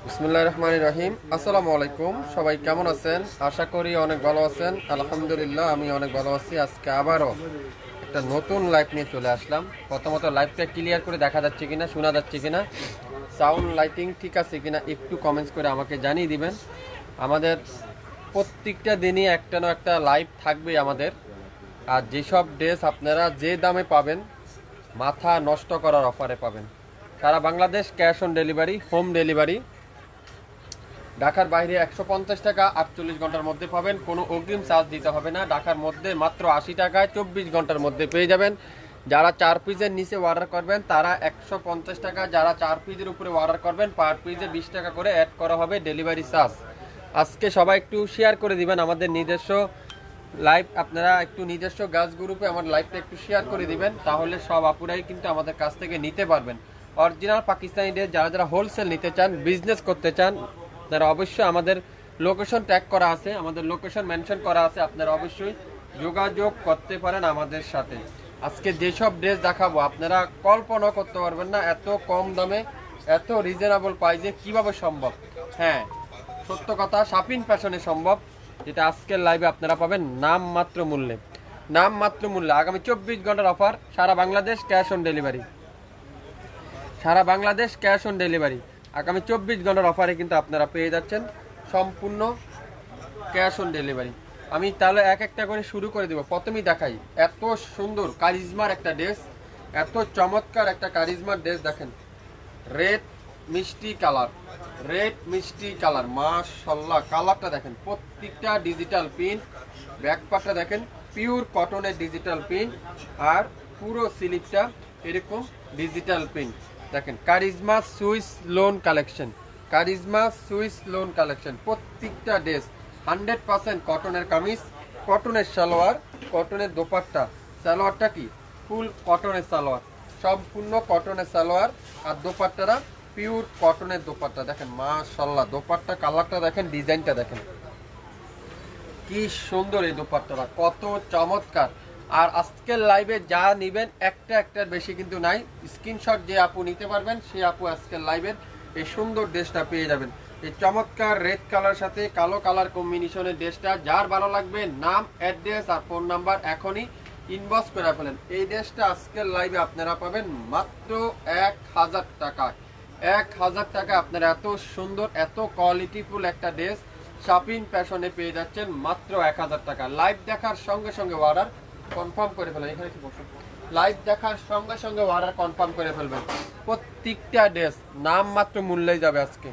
বিসমিল্লাহির রহমানির রহিম। আসসালামু আলাইকুম, সবাই কেমন আছেন? আশা করি অনেক ভালো আছেন। আলহামদুলিল্লাহ আমি অনেক ভালো আছি। আজকে আবারও একটা নতুন লাইভ নিয়ে চলে আসলাম। প্রথমত লাইভটা ক্লিয়ার করে দেখা যাচ্ছে কিনা, শোনা যাচ্ছে কিনা, সাউন্ড লাইটিং ঠিক আছে কিনা একটু কমেন্টস করে আমাকে জানিয়ে দিবেন। আমাদের প্রত্যেকটা দিনই একটা না একটা লাইভ থাকবে আমাদের। আর যেসব ড্রেস আপনারা যে দামে পাবেন, মাথা নষ্ট করার অফারে পাবেন। সারা Bangladesh cash on delivery, home delivery. ঢাকার বাইরে 150 টাকা 48 ঘন্টার মধ্যে পাবেন, কোনো অগ্রিম চার্জ দিতে হবে না। ঢাকার মধ্যে মাত্র 80 টাকায় 24 ঘন্টার মধ্যে পেয়ে যাবেন। যারা 4 পিসের নিচে অর্ডার করবেন তারা 150 টাকা, যারা 4 পিসের উপরে অর্ডার করবেন পার পিসে 20 টাকা করে অ্যাড করা হবে ডেলিভারি চার্জ। আজকে সবাই একটু শেয়ার করে দিবেন আমাদের নিজস্ব লাইভ, আপনারা একটু নিজস্ব গাছ গ্রুপে আমার লাইভটা একটু শেয়ার করে দিবেন, তাহলে সব আপুরাই কিন্তু আমাদের কাছ থেকে নিতে পারবেন। অরিজিনাল পাকিস্তানি ড্রেস যারা যারা হোলসেল নিতে চান, বিজনেস করতে চান, আপনারা অবশ্যই আমাদের লোকেশন ট্যাগ করা আছে, আমাদের লোকেশন মেনশন করা আছে, আপনারা অবশ্যই যোগাযোগ করতে পারেন আমাদের সাথে। আজকে যেসব ড্রেস দেখাবো আপনারা কল্পনা করতে পারবেন না, এত কম দামে এত রিজনেবল প্রাইসে কিভাবে সম্ভব। হ্যাঁ, সত্য কথা, শাপিন ফ্যাশনে সম্ভব, যেটা আজকের লাইভে আপনারা পাবেন নামমাত্র মূল্যে। নামমাত্র মূল্যে আগামী 24 ঘন্টার অফার, সারা বাংলাদেশ ক্যাশ অন ডেলিভারি। সারা বাংলাদেশ ক্যাশ অন ডেলিভারি আগামী 24 ঘন্টার অফারে কিন্তু আপনারা পেয়ে যাচ্ছেন সম্পূর্ণ ক্যাশ অন ডেলিভারি। আমি তাহলে এক একটা করে শুরু করে দেব। প্রথমেই দেখাই এত সুন্দর কারিজমার একটা ড্রেস, এত চমৎকার একটা কারিজমার ড্রেস। দেখেন রেড মিষ্টি কালার, রেড মিষ্টি কালার, মাশাআল্লাহ কালারটা দেখেন, প্রত্যেকটা ডিজিটাল প্রিন্ট। ব্যাকপার্টটা দেখেন পিওর কটনের ডিজিটাল প্রিন্ট, আর পুরো স্লিপটা এরকম ডিজিটাল প্রিন্ট। দেখেন charisma Swiss loan collection, charisma Swiss loan collection. প্রত্যেকটা ড্রেস 100% কটনের কামিজ, কটনের সালোয়ার, কটনের দোপাট্টা। সালোয়ারটা কি ফুল কটনের সালোয়ার, সম্পূর্ণ কটনের সালোয়ার, আর দোপাট্টারা পিওর কটনের দোপাট্টা। দেখেন মাশাআল্লাহ দোপাট্টা কালারটা দেখেন, ডিজাইনটা দেখেন কি সুন্দর, এই দোপাট্টাটা কত চমৎকার। আর আজকের লাইভে যা নিবেন একটা একটার বেশি কিন্তু নাই। স্ক্রিনশট যে আপু নিতে পারবেন সেই আপু আজকের লাইভের এই সুন্দর ড্রেসটা পেয়ে যাবেন। এই চমৎকার রেড কালার সাথে কালো কালার কম্বিনেশনের ড্রেসটা যার ভালো লাগবে, নাম, অ্যাড্রেস আর ফোন নাম্বার এখনই ইনবক্স করে ফেলেন। এই ড্রেসটা আজকের লাইভে আপনারা পাবেন মাত্র 1000 টাকা। 1000 টাকা আপনারা এত সুন্দর এত কোয়ালিটিফুল একটা ড্রেস শাপিন ফ্যাশনে পেয়ে যাচ্ছেন মাত্র 1000 টাকা। লাইভ দেখার সঙ্গে সঙ্গে অর্ডার কনফার্ম করে ফেলেন। এখানে কি বসুন, লাইভ দেখার সঙ্গে সঙ্গে অর্ডার কনফার্ম করে ফেলবেন। প্রত্যেকটা ড্রেস নামমাত্র মূল্যেই যাবে আজকে,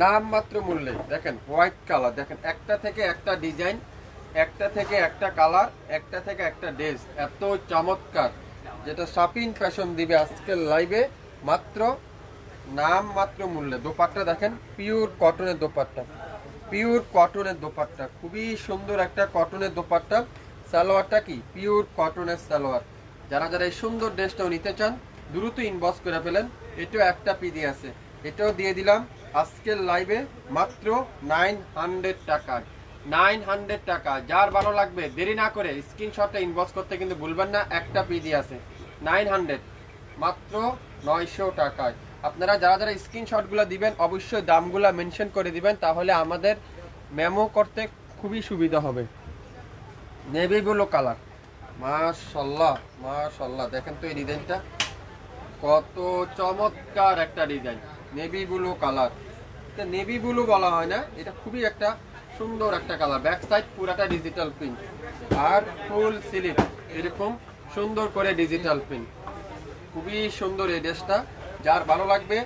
নামমাত্র মূল্যে। দেখেন হোয়াইট কালার, দেখেন একটা থেকে একটা ডিজাইন, একটা থেকে একটা কালার, একটা থেকে একটা ড্রেস এত চমৎকার, যেটা শাপিন ফ্যাশন দিবে আজকের লাইভে মাত্র নামমাত্র মূল্যে। দোপাট্টা দেখেন পিওর কটনের দোপাট্টা, পিওর কটনের দোপাট্টা, খুবই সুন্দর একটা কটনের দোপাট্টা। সালোয়ারটা কি পিওর কটনের সালোয়ার। যারা যারা এই সুন্দর ড্রেসটাও নিতে চান দ্রুত ইনবক্স করে ফেলেন। এটাও একটা পিডি আছে, এটাও দিয়ে দিলাম আজকের লাইভে মাত্র 900 টাকা। 900 টাকা, যার ভালো লাগবে দেরি না করে স্ক্রিনশটটা ইনবক্স করতে কিন্তু ভুলবেন না। একটা পিডি আছে 900, মাত্র 900 টাকায়। আপনারা যারা যারা স্ক্রিনশটগুলো দিবেন অবশ্যই দামগুলো মেনশন করে দিবেন, তাহলে আমাদের মেমো করতে খুবই সুবিধা হবে। নেভি ব্লু কালার, মাশাআল্লাহ মাশাআল্লাহ, দেখেন তো এই ডিজাইনটা কত চমৎকার একটা ডিজাইন। নেভি ব্লু কালার, এটা নেভি ব্লু বলা হয় না, এটা খুবই একটা সুন্দর একটা কালার। ব্যাক সাইড পুরাটা ডিজিটাল প্রিন্ট, আর ফুল স্লিভ এরকম সুন্দর করে ডিজিটাল প্রিন্ট। খুবই সুন্দর এই ড্রেসটা, যার ভালো লাগবে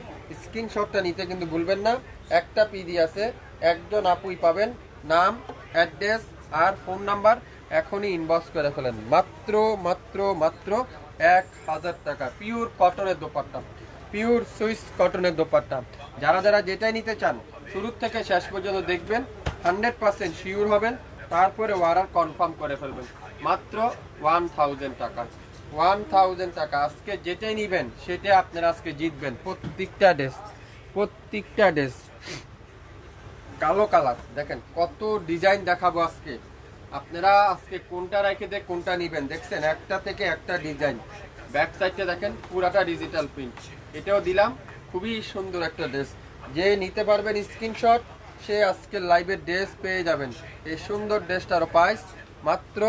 স্ক্রিনশটটা নিতে কিন্তু ভুলবেন না। একটা পিডি আছে, একজন আপুই পাবেন, নাম, অ্যাড্রেস আর ফোন নাম্বার এখনই ইনবক্স করে ফেলেন। মাত্র মাত্র মাত্র 1000 টাকা। পিওর কটনের দোপাট্টা, পিওর সুইস কটনের দোপাট্টা। যারা যারা যেটাই নিতে চান শুরু থেকে শেষ পর্যন্ত দেখবেন, 100% শিওর হবেন, তারপরে অর্ডার কনফার্ম করে ফেলবেন। মাত্র 1000 টাকা, 1000 টাকা। আজকে যেটাই নিবেন সেটাই আপনারা আজকে জিতবেন। প্রত্যেকটা ড্রেস, প্রত্যেকটা ড্রেস কালো কালার। দেখেন কত ডিজাইন দেখাবো আজকে, আপনারা আজকে কোনটা রেখে দিয়ে কোনটা নিবেন। দেখছেন একটা থেকে একটা ডিজাইন। ব্যাক সাইডটা দেখেন পুরাটা ডিজিটাল প্রিন্ট, এটাও দিলাম। খুবই সুন্দর একটা ড্রেস, যে নিতে পারবেন স্ক্রিনশট সে আজকের লাইভের ড্রেস পেয়ে যাবেন। এই সুন্দর ড্রেসটারও প্রাইস মাত্র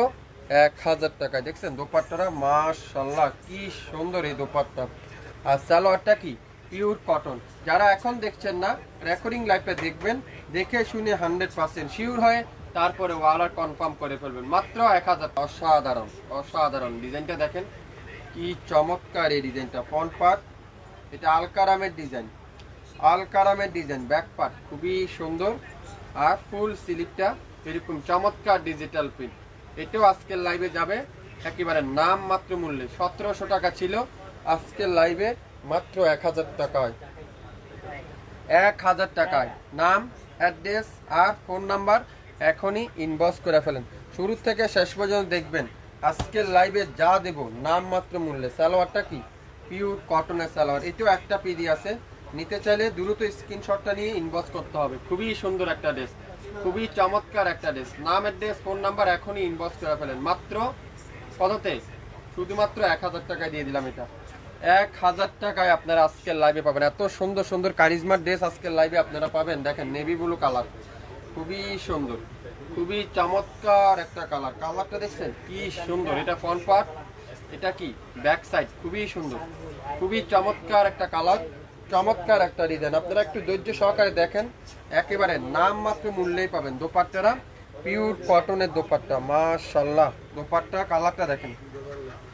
1000 টাকায়। দেখছেন দোপাট্টাটা মাশাআল্লাহ কি সুন্দর এই দোপাট্টা। আর সালোয়ারটা কি পিওর কটন। যারা এখন দেখছেন না রেকর্ডিং লাইভে দেখবেন, দেখে শুনে 100% শিওর হয়ে তারপরে অর্ডার কনফার্ম করে ফেলবেন মাত্র 1000। অসাধারণ অসাধারণ ডিজাইনটা দেখেন কি চমৎকার এই ডিজাইনটা। ফ্রন্ট পার্ট এটা আলকারামের ডিজাইন, আলকারামের ডিজাইন, ব্যাক পার্ট খুবই সুন্দর আর ফুল স্লিভটা এরকম চমৎকার ডিজিটাল প্রিন্ট। এটাও আজকের লাইভে যাবে একেবারে নাম মাত্র মূল্যে। 1700 টাকা ছিল, আজকের লাইভে মাত্র 1000 টাকায়। 1000 টাকায় নাম, অ্যাড্রেস আর ফোন নাম্বার এখনই ইনবক্স করে ফেলেন। শুরু থেকে শেষ পর্যন্ত দেখবেন আজকের লাইভে যা দেব নাম মাত্র মূল্যে। সালোয়ারটা কি পিওর কটনের সালোয়ার। এটাও একটা পিডি আছে, নিতে চাইলে দ্রুত স্ক্রিনশটটা নিয়ে ইনবক্স করতে হবে। খুবই সুন্দর একটা ড্রেস, খুবই চমৎকার একটা ড্রেস। নাম, অ্যাড্রেস, ফোন নাম্বার এখনই ইনবক্স করে ফেলেন। মাত্র কততে? শুধুমাত্র 1000 টাকায় দিয়ে দিলাম এটা। 1000 টাকায় আপনারা আজকের লাইভে পাবেন এত সুন্দর সুন্দর কারিজমার ড্রেস। আজকের লাইভে আপনারা পাবেন দেখেন নেভি ব্লু কালার, খুবই সুন্দর, খুবই চমৎকার একটা কালার। কালারটা দেখছেন কি সুন্দর। এটা ফ্রন্ট পার্ট, এটা কি ব্যাক সাইড, খুবই সুন্দর, খুবই চমৎকার একটা কালার, চমৎকার একটা ডিজাইন। আপনারা একটু ধৈর্য সহকারে দেখেন, একেবারে নাম মাত্র মূল্যেই পাবেন। দোপাট্টারা পিওর কটনের দোপাট্টা মাশাআল্লাহ। দোপাট্টা কালারটা দেখেন,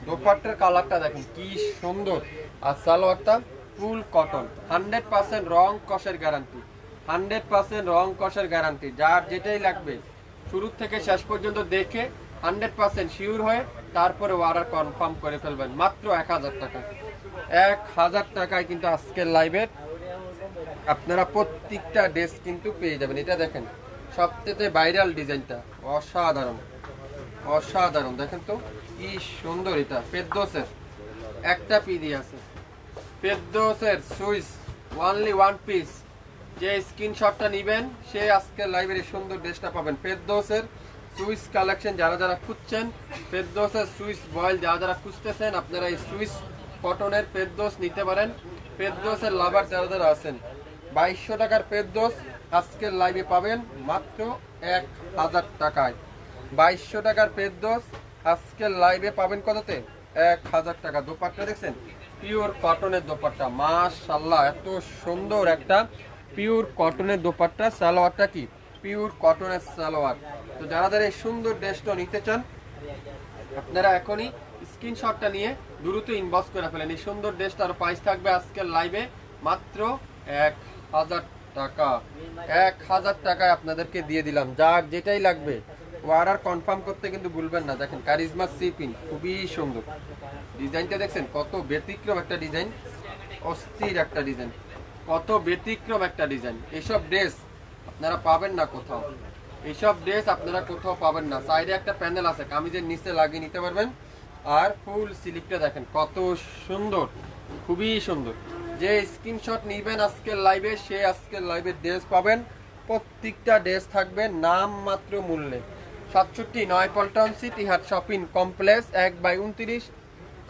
দোপাট্টার কালারটা দেখেন কি সুন্দর। আর সালোয়ারটা ফুল কটন, 100% রং কষের গ্যারান্টি, 100% রং কষের গ্যারান্টি। যার যেটাই লাগবে শুরু থেকে শেষ পর্যন্ত দেখে 100% শিওর হয়ে তারপরে অর্ডার কনফার্ম করে ফেলবেন মাত্র 1000 টাকা। 1000 টাকায় কিন্তু আজকের লাইভের আপনারা প্রত্যেকটা ড্রেস কিন্তু পেয়ে যাবেন। এটা দেখেন সবথেকে ভাইরাল ডিজাইনটা, অসাধারণ অসাধারণ। দেখেন তো কি সুন্দর। এটা ফেরদৌসের একটা পিডি আছে, ফেরদৌসের সুইস অনলি ওয়ান পিস। যে স্ক্রিনশটটা নেবেন সে আজকের লাইভের সুন্দর ড্রেসটা পাবেন। ফেরদৌসের সুইস কালেকশন যারা যারা খুঁজছেন, ফেরদৌসের সুইস বয়েল যারা যারা খুঁজতেছেন, আপনারা এই সুইস কটনের ফেরদৌস নিতে পারেন। ফেরদৌসের লাভার যারা যারা আছেন, 2200 টাকার ফেরদৌস আজকের লাইভে পাবেন মাত্র 1000 টাকায়। 2200 টাকার ফেরদৌস আজকের লাইভে পাবেন কততে? 1000 টাকা। দোপাট্টা দেখছেন পিওর কটনের দোপাট্টা মাশাআল্লাহ, এত সুন্দর একটা পিওর কটনের দোপাট্টা। সালোয়ারটা কি পিওর কটনের সালোয়ার। তো যারা যারা এই সুন্দর ড্রেসটা নিতে চান আপনারা এখনই স্ক্রিনশটটা নিয়ে দ্রুত ইনবক্স করে ফেলেন। এই সুন্দর ড্রেসটার প্রাইস থাকবে আজকের লাইভে মাত্র 1000 টাকা। 1000 টাকায় আপনাদেরকে দিয়ে দিলাম। যার যেটাই লাগবে অর্ডার কনফার্ম করতে কিন্তু ভুলবেন না। দেখেন কারিজমা সিপিন, খুবই সুন্দর ডিজাইনটা দেখছেন কত ব্যতিক্রম একটা ডিজাইন, অস্থির একটা ডিজাইন, কত ব্যতিক্রম একটা ডিজাইন। এইসব ড্রেস আপনারা পাবেন না কোথাও, এইসব ড্রেস আপনারা কোথাও পাবেন না। সাইডে একটা প্যানেল আছে, কামিজের নিচে লাগিয়ে নিতে পারবেন। আর ফুল স্লিভটা দেখেন কত সুন্দর, খুবই সুন্দর। যে স্ক্রিনশট নেবেন আজকের লাইভে সে আজকের লাইভে ড্রেস পাবেন। প্রত্যেকটা ড্রেস থাকবে নাম মাত্র মূল্যে। 67 পল্টন সিটি হাট শপিং কমপ্লেক্স 1/29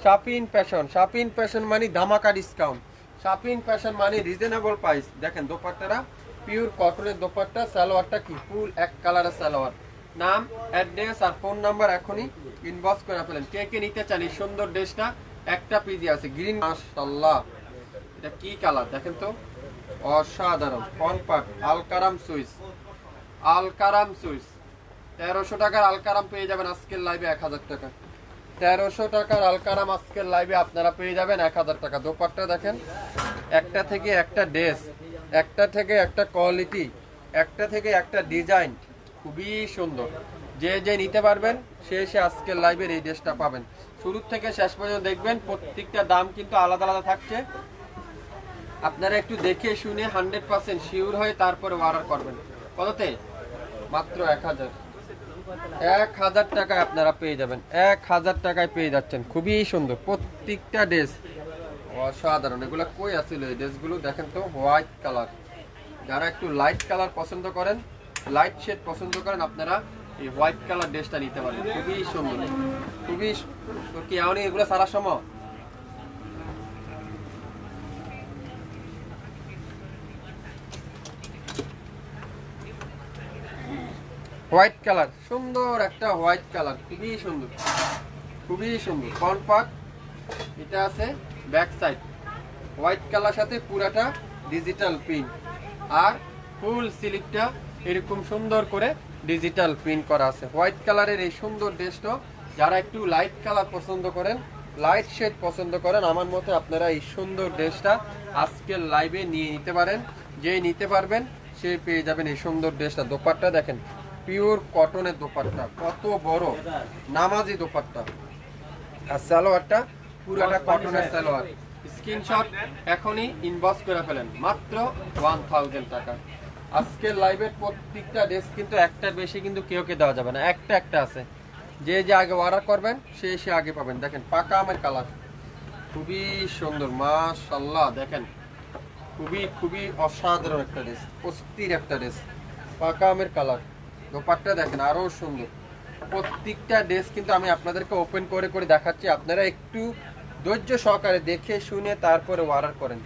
শাপিন ফ্যাশন। শাপিন ফ্যাশন মানে ধামাকা ডিসকাউন্ট, শাপিন ফ্যাশন মানে রিজনেবল প্রাইস। দেখেন দোপাট্টারা পিওর কটনের দোপাট্টা। সালোয়ারটা কি ফুল এক কালারের সালোয়ার। নাম, অ্যাড্রেস আর ফোন নাম্বার এখনই ইনবক্স করে ফেলেন। কে কে নিতে চান এই সুন্দর ড্রেসটা? একটা পিজি আছে গ্রিন, মাশাআল্লাহ এটা কি কালার দেখেন তো, অসাধারণ। Front part Alkaram Swiss, Alkaram Swiss 1300 টাকার আলকারাম পেয়ে যাবেন আজকের লাইভে 1000 টাকা। 1300 টাকার আলকারাম আজকের লাইভে আপনারা পেয়ে যাবেন 1000 টাকা। দোপাট্টা দেখেন একটা থেকে একটা ড্রেস, একটা থেকে একটা কোয়ালিটি, একটা থেকে একটা ডিজাইন, খুবই সুন্দর। যে যে নিতে পারবেন সে সে আজকের লাইভের এই ড্রেসটা পাবেন। শুরু থেকে শেষ পর্যন্ত দেখবেন প্রত্যেকটা দাম কিন্তু আলাদা আলাদা থাকছে। আপনারা একটু দেখে শুনে 100% শিওর হয়ে তারপরে অর্ডার করবেন। কততে? মাত্র 1000। 1000 টাকায় আপনারা পেয়ে যাবেন, 1000 টাকায় পেয়ে যাচ্ছেন। খুবই সুন্দর প্রত্যেকটা ড্রেস, অসাধারণ। এগুলো কই আছিল এই ড্রেসগুলো দেখেন তো, হোয়াইট কালার। যারা একটু লাইট কালার পছন্দ করেন, লাইট শেড পছন্দ করেন, আপনারা এই হোয়াইট কালার ড্রেসটা নিতে পারেন। খুবই সুন্দর, খুবই তোর কি এমনই এগুলো সারা সময়। হোয়াইট কালার, সুন্দর একটা হোয়াইট কালার, খুবই সুন্দর, খুবই সুন্দর। ফ্রন্ট পার্ট এটা আছে, ব্যাক সাইড হোয়াইট কালার সাথে পুরাটা ডিজিটাল প্রিন্ট, আর ফুল স্লিভটা এরকম সুন্দর করে ডিজিটাল প্রিন্ট করা আছে। হোয়াইট কালারের এই সুন্দর ড্রেসটা যারা একটু লাইট কালার পছন্দ করেন, লাইট শেড পছন্দ করেন, আমার মতে আপনারা এই সুন্দর ড্রেসটা আজকের লাইভে নিয়ে নিতে পারেন। যে নিতে পারবেন সে পেয়ে যাবেন এই সুন্দর ড্রেসটা। দোপাট্টা দেখেন, পিওর কটনের দোপাট্টা, কত বড় নামাজি দোপাট্টা। আর সালোয়ারটা পুরাটা কটনের সালোয়ার। স্ক্রিনশট এখনই ইনবক্স করে ফেলেন, মাত্র 1000 টাকা। আজকের লাইভের প্রত্যেকটা ড্রেস কিন্তু একটার বেশি কিন্তু কেউ দেওয়া যাবে না, একটা একটা আছে। যে যে আগে অর্ডার করবেন সে আগে পাবেন। দেখেন পাকা আমের কালার, খুবই সুন্দর, মাশাআল্লাহ। দেখেন খুবই খুবই অসাধারণ একটা ড্রেস, অস্থির একটা ড্রেস, পাকা আমের কালার। দোপাট্টা দেখেন আরো সুন্দর। প্রত্যেকটা ড্রেস কিন্তু আমি আপনাদেরকে ওপেন করে করে দেখাচ্ছি, আপনারা একটু ধৈর্য সহকারে দেখে শুনে তারপরে অর্ডার করেন,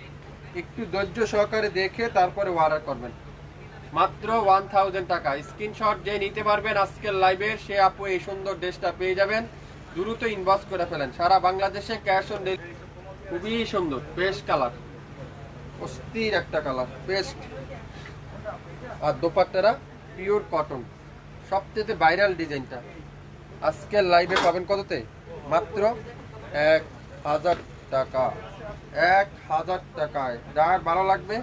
একটু ধৈর্য সহকারে দেখে তারপরে অর্ডার করবেন। মাত্র 1000 টাকা। স্ক্রিনশট যে নিতে পারবেন আজকের লাইভে সে আপু এই সুন্দর ড্রেসটা পেয়ে যাবেন। দ্রুত ইনবক্স করে ফেলেন, সারা বাংলাদেশে ক্যাশ অন ডেলিভারি। খুবই সুন্দর পেস্ট কালার, অস্থির একটা কালার পেস্ট। আর দোপাট্টারা পিওর কটন, সবচেয়ে ভাইরাল ডিজাইনটা। আজকের লাইভে পাবেন কততে? মাত্র 1000 টাকা। 1000 টাকায়। যার ভালো লাগবে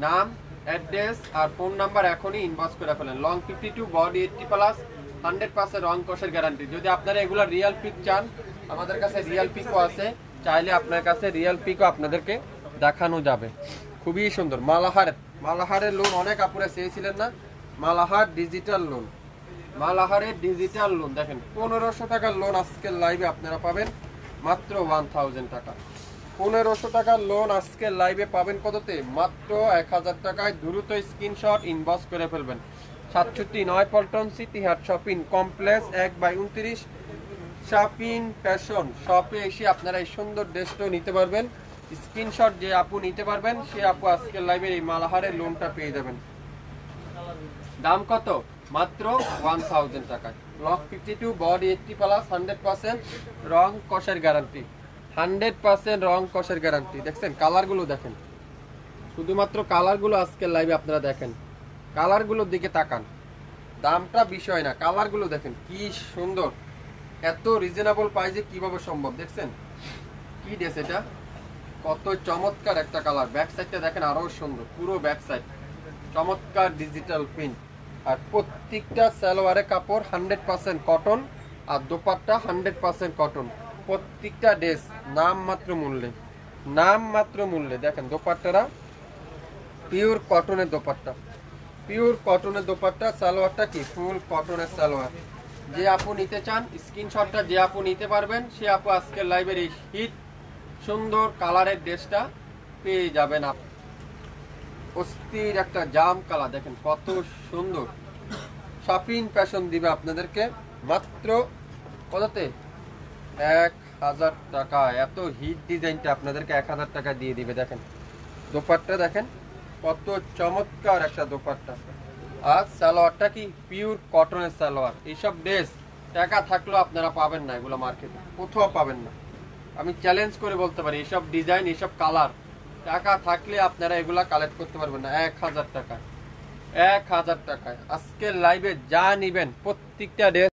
নাম, অ্যাড্রেস আর ফোন নাম্বার এখনই ইনবক্স করে ফেলেন। লং 52, বডি 80+, 100% রং কষের গ্যারান্টি। যদি আপনারা এগুলো রিয়েল পিক চান, আমাদের কাছে রিয়েল পিকও আছে, চাইলে আপনার কাছে রিয়েল পিকও আপনাদেরকে দেখানো যাবে। খুবই সুন্দর। মালাহারের লোন অনেক আপুরা চেয়েছিলেন না, মালাহার ডিজিটাল লোন, মালাহারের ডিজিটাল লোন দেখেন 1500 টাকার লোন আজকের লাইভে আপনারা পাবেন মাত্র 1000 টাকা। 1500 টাকার লোন আজকের লাইভে পাবেন কততে? মাত্র 1000 টাকায়। দ্রুত স্ক্রিনশট ইনবক্স করে ফেলবেন। 67 পল্টন সিটি হাট শপিং কমপ্লেক্স 1/29 শপিং ফ্যাশন শপে এসে আপনারা এই সুন্দর ড্রেসটা নিতে পারবেন। স্ক্রিনশট যে আপু নিতে পারবেন সে আপু আজকের লাইভে এই মালাহারের লোনটা পেয়ে যাবেন। দাম কত? মাত্র 1000 টাকায়। লক 52, বডি 80+, 100% রং কষের গ্যারান্টি, 100% রং কষের গ্যারান্টি। দেখছেন কালারগুলো দেখেন, শুধুমাত্র কালারগুলো আজকের লাইভে আপনারা দেখেন, কালারগুলোর দিকে তাকান। দামটা বিষয় না, কালারগুলো দেখেন কি সুন্দর। এত রিজনেবল প্রাইসে কিভাবে সম্ভব? দেখছেন কি ড্রেস এটা, কত চমৎকার একটা কালার। ব্যাক সাইডটা দেখেন আরো সুন্দর, পুরো ব্যাক সাইড চমৎকার ডিজিটাল প্রিন্ট। আর প্রত্যেকটা সালোয়ারের কাপড় 100% কটন, আর দোপাট্টা 100% কটন। প্রত্যেকটা ড্রেস নামমাত্র মূল্যে, নামমাত্র মূল্যে। দেখেন দোপাট্টারা পিওর কটনের দোপাট্টা, পিওর কটনের দোপাট্টা। সালোয়ারটা কি ফুল কটনের সালোয়ার। যে আপু নিতে চান স্ক্রিনশটটা যে আপু নিতে পারবেন সে আপু আজকের লাইভের এই হিট সুন্দর কালারের ড্রেসটা পেয়ে যাবেন। অস্থির একটা জাম কালার দেখেন কত সুন্দর। শপিং ফ্যাশন দিবে আপনাদেরকে মাত্র কততে? 1000 টাকা। এত হিট ডিজাইনটা আপনাদেরকে 1000 টাকা দিয়ে দিবে। দেখেন দোপাট্টা দেখেন কত চমৎকার একটা দোপাট্টা। আর সালোয়ারটা কি পিওর কটনের সালোয়ার। এইসব ড্রেস টাকা থাকলেও আপনারা পাবেন না, এগুলো মার্কেটে কোথাও পাবেন না। আমি চ্যালেঞ্জ করে বলতে পারি এইসব ডিজাইন, এইসব কালার টাকা থাকলে আপনারা এগুলা কালেক্ট করতে পারবেন না। 1000 টাকায়, 1000 টাকায় আজকের লাইভে যা নিবেন প্রত্যেকটা ড্রেস